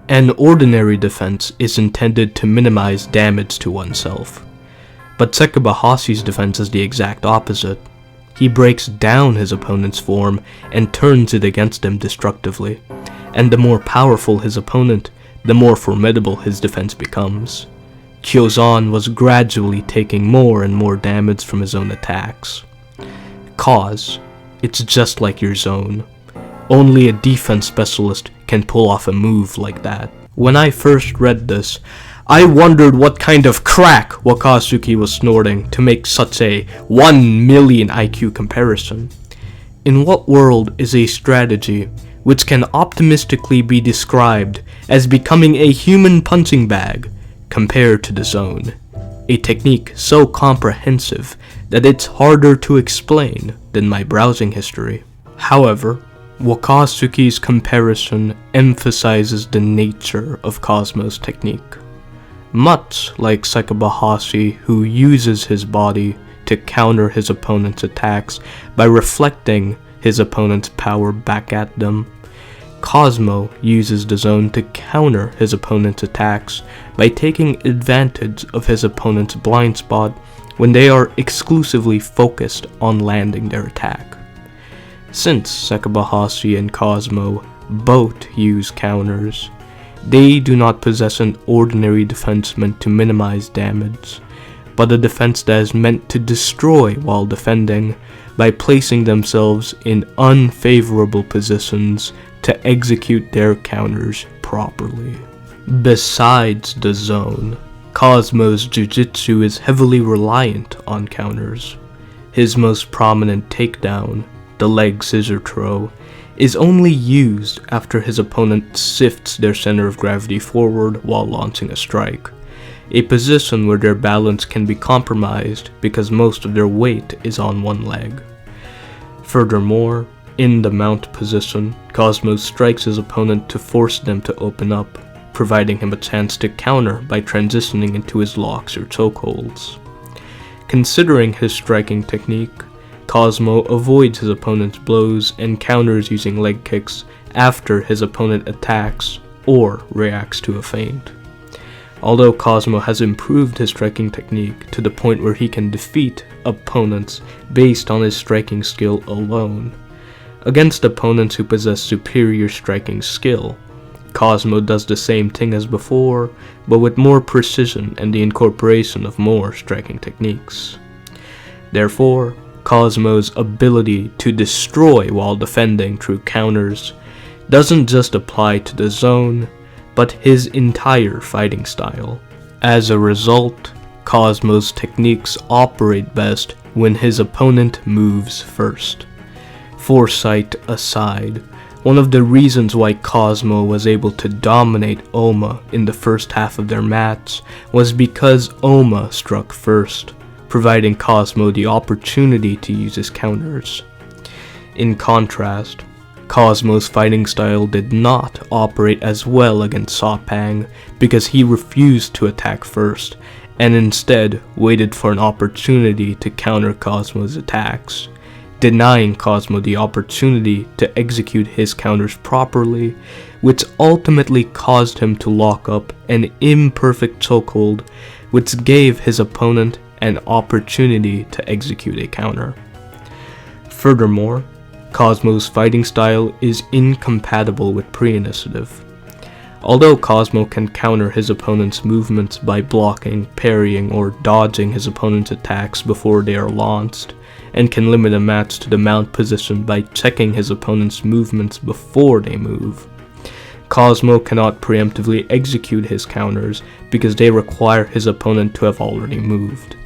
An ordinary defense is intended to minimize damage to oneself, but Sekibahashi's defense is the exact opposite. He breaks down his opponent's form and turns it against him destructively, and the more powerful his opponent, the more formidable his defense becomes. Kyozan was gradually taking more and more damage from his own attacks. Cause, it's just like your zone. Only a defense specialist can pull off a move like that. When I first read this, I wondered what kind of crack Wakatsuki was snorting to make such a 1 million IQ comparison. In what world is a strategy which can optimistically be described as becoming a human punching bag compared to the zone? A technique so comprehensive that it's harder to explain than my browsing history. However, Wakatsuki's comparison emphasizes the nature of Cosmo's technique. Much like Sekibahashi, who uses his body to counter his opponent's attacks by reflecting his opponent's power back at them, Cosmo uses the zone to counter his opponent's attacks by taking advantage of his opponent's blind spot when they are exclusively focused on landing their attack. Since Sekibahashi and Cosmo both use counters, they do not possess an ordinary defense meant to minimize damage, but a defense that is meant to destroy while defending by placing themselves in unfavorable positions to execute their counters properly. Besides the zone, Cosmo's Jiu-Jitsu is heavily reliant on counters. His most prominent takedown, the leg scissor throw, is only used after his opponent shifts their center of gravity forward while launching a strike, a position where their balance can be compromised because most of their weight is on one leg. Furthermore, in the mount position, Cosmo strikes his opponent to force them to open up, providing him a chance to counter by transitioning into his locks or chokeholds. Considering his striking technique, Cosmo avoids his opponent's blows and counters using leg kicks after his opponent attacks or reacts to a feint. Although Cosmo has improved his striking technique to the point where he can defeat opponents based on his striking skill alone, against opponents who possess superior striking skill, Cosmo does the same thing as before, but with more precision and the incorporation of more striking techniques. Therefore, Cosmo's ability to destroy while defending through counters doesn't just apply to the zone, but his entire fighting style. As a result, Cosmo's techniques operate best when his opponent moves first. Foresight aside, one of the reasons why Cosmo was able to dominate Oma in the first half of their match was because Oma struck first, providing Cosmo the opportunity to use his counters. In contrast, Cosmo's fighting style did not operate as well against Sopang because he refused to attack first and instead waited for an opportunity to counter Cosmo's attacks, denying Cosmo the opportunity to execute his counters properly, which ultimately caused him to lock up an imperfect chokehold, which gave his opponent an opportunity to execute a counter. Furthermore, Cosmo's fighting style is incompatible with pre-initiative. Although Cosmo can counter his opponent's movements by blocking, parrying, or dodging his opponent's attacks before they are launched, and can limit a match to the mount position by checking his opponent's movements before they move, Cosmo cannot preemptively execute his counters because they require his opponent to have already moved.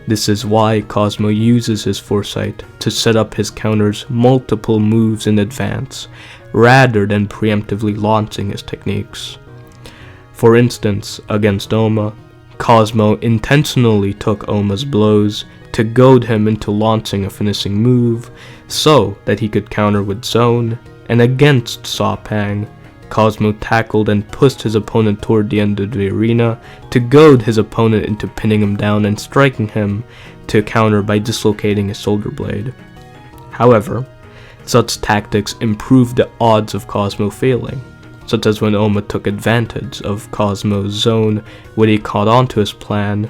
This is why Cosmo uses his foresight to set up his counters multiple moves in advance, rather than preemptively launching his techniques. For instance, against Oma, Cosmo intentionally took Oma's blows to goad him into launching a finishing move so that he could counter with zone, and against Sopang, Cosmo tackled and pushed his opponent toward the end of the arena to goad his opponent into pinning him down and striking him to counter by dislocating his shoulder blade. However, such tactics improved the odds of Cosmo failing. such as when Oma took advantage of Cosmo's zone when he caught on to his plan,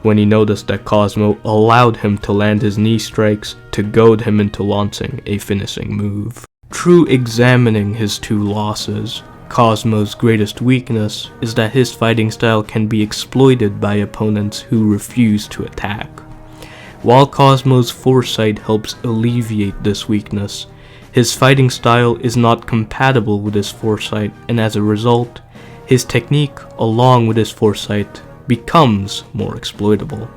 when he noticed that Cosmo allowed him to land his knee strikes to goad him into launching a finishing move. Through examining his two losses, Cosmo's greatest weakness is that his fighting style can be exploited by opponents who refuse to attack. While Cosmo's foresight helps alleviate this weakness, his fighting style is not compatible with his foresight, and as a result, his technique along with his foresight becomes more exploitable.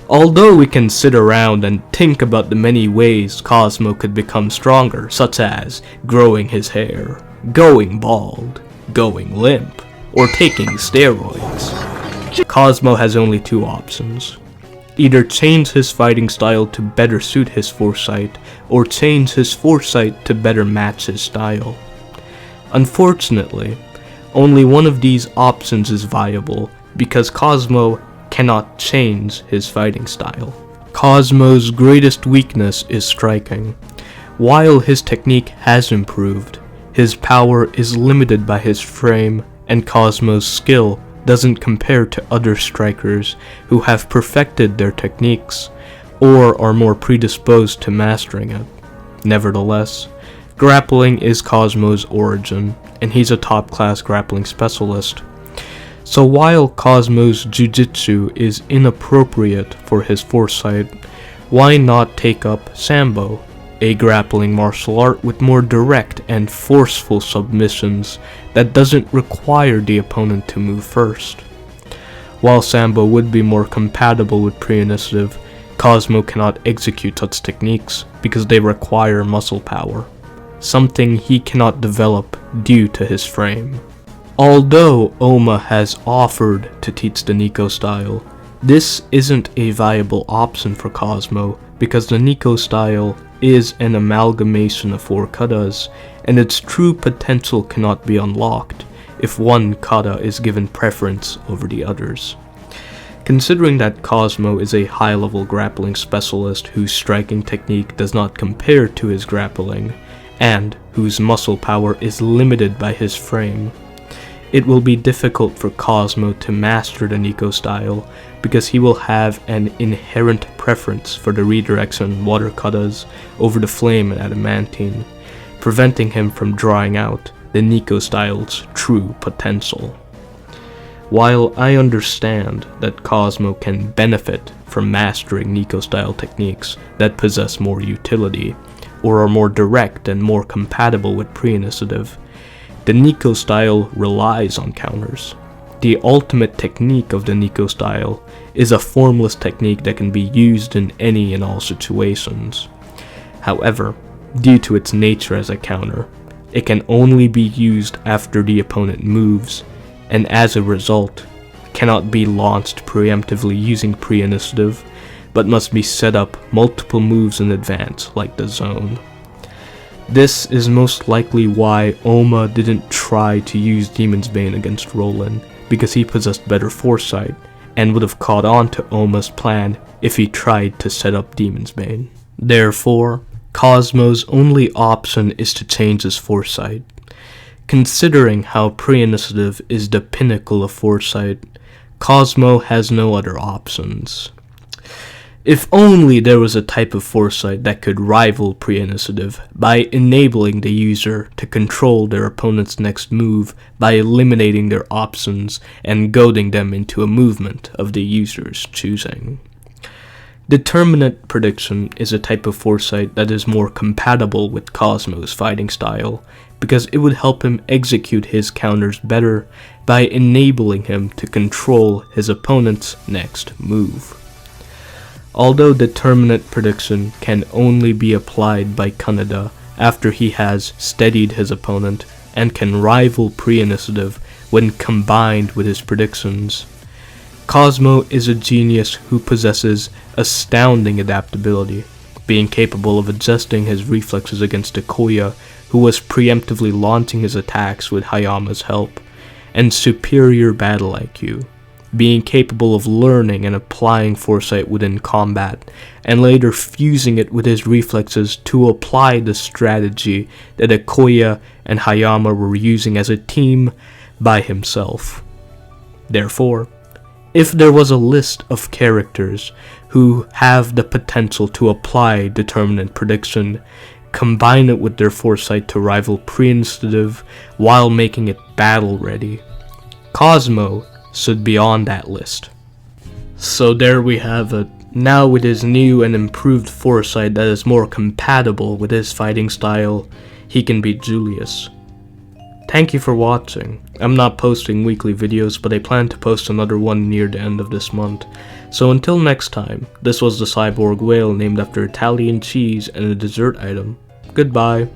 Although we can sit around and think about the many ways Cosmo could become stronger, such as growing his hair, going bald, going limp, or taking steroids, Cosmo has only two options. Either change his fighting style to better suit his foresight, or change his foresight to better match his style. Unfortunately, only one of these options is viable, because Cosmo cannot change his fighting style. Cosmo's greatest weakness is striking. While his technique has improved, his power is limited by his frame, and Cosmo's skill doesn't compare to other strikers who have perfected their techniques or are more predisposed to mastering it. Nevertheless, grappling is Cosmo's origin, and he's a top-class grappling specialist. So while Cosmo's Jiu-Jitsu is inappropriate for his foresight, why not take up Sambo, a grappling martial art with more direct and forceful submissions that doesn't require the opponent to move first? While Sambo would be more compatible with pre-initiative, Cosmo cannot execute such techniques because they require muscle power, something he cannot develop due to his frame. Although Oma has offered to teach the Nico style, this isn't a viable option for Cosmo because the Nico style is an amalgamation of 4 katas, and its true potential cannot be unlocked if one kata is given preference over the others. Considering that Cosmo is a high-level grappling specialist whose striking technique does not compare to his grappling, and whose muscle power is limited by his frame, it will be difficult for Cosmo to master the Nico style because he will have an inherent preference for the redirection water katas over the flame and adamantine, preventing him from drawing out the Nico style's true potential. While I understand that Cosmo can benefit from mastering Nico style techniques that possess more utility, or are more direct and more compatible with pre-initiative, the Nico style relies on counters. The ultimate technique of the Nico style is a formless technique that can be used in any and all situations. However, due to its nature as a counter, it can only be used after the opponent moves, and as a result, cannot be launched preemptively using pre-initiative, but must be set up multiple moves in advance like the zone. This is most likely why Oma didn't try to use Demon's Bane against Roland, because he possessed better foresight, and would have caught on to Oma's plan if he tried to set up Demon's Bane. Therefore, Cosmo's only option is to change his foresight. Considering how pre-initiative is the pinnacle of foresight, Cosmo has no other options. If only there was a type of foresight that could rival pre-initiative by enabling the user to control their opponent's next move by eliminating their options and goading them into a movement of the user's choosing. Determinate prediction is a type of foresight that is more compatible with Cosmo's fighting style because it would help him execute his counters better by enabling him to control his opponent's next move. Although determinate prediction can only be applied by Kaneda after he has steadied his opponent and can rival pre-initiative when combined with his predictions, Cosmo is a genius who possesses astounding adaptability, being capable of adjusting his reflexes against Akoya, who was preemptively launching his attacks with Hayama's help, and superior battle IQ, being capable of learning and applying foresight within combat, and later fusing it with his reflexes to apply the strategy that Akoya and Hayama were using as a team by himself. Therefore, if there was a list of characters who have the potential to apply determinate prediction, combine it with their foresight to rival pre-initiative while making it battle ready, Cosmo should be on that list. So there we have it. Now with his new and improved foresight that is more compatible with his fighting style, he can beat Julius. Thank you for watching. I'm not posting weekly videos, but I plan to post another one near the end of this month. So until next time, this was the cyborg whale named after Italian cheese and a dessert item. Goodbye.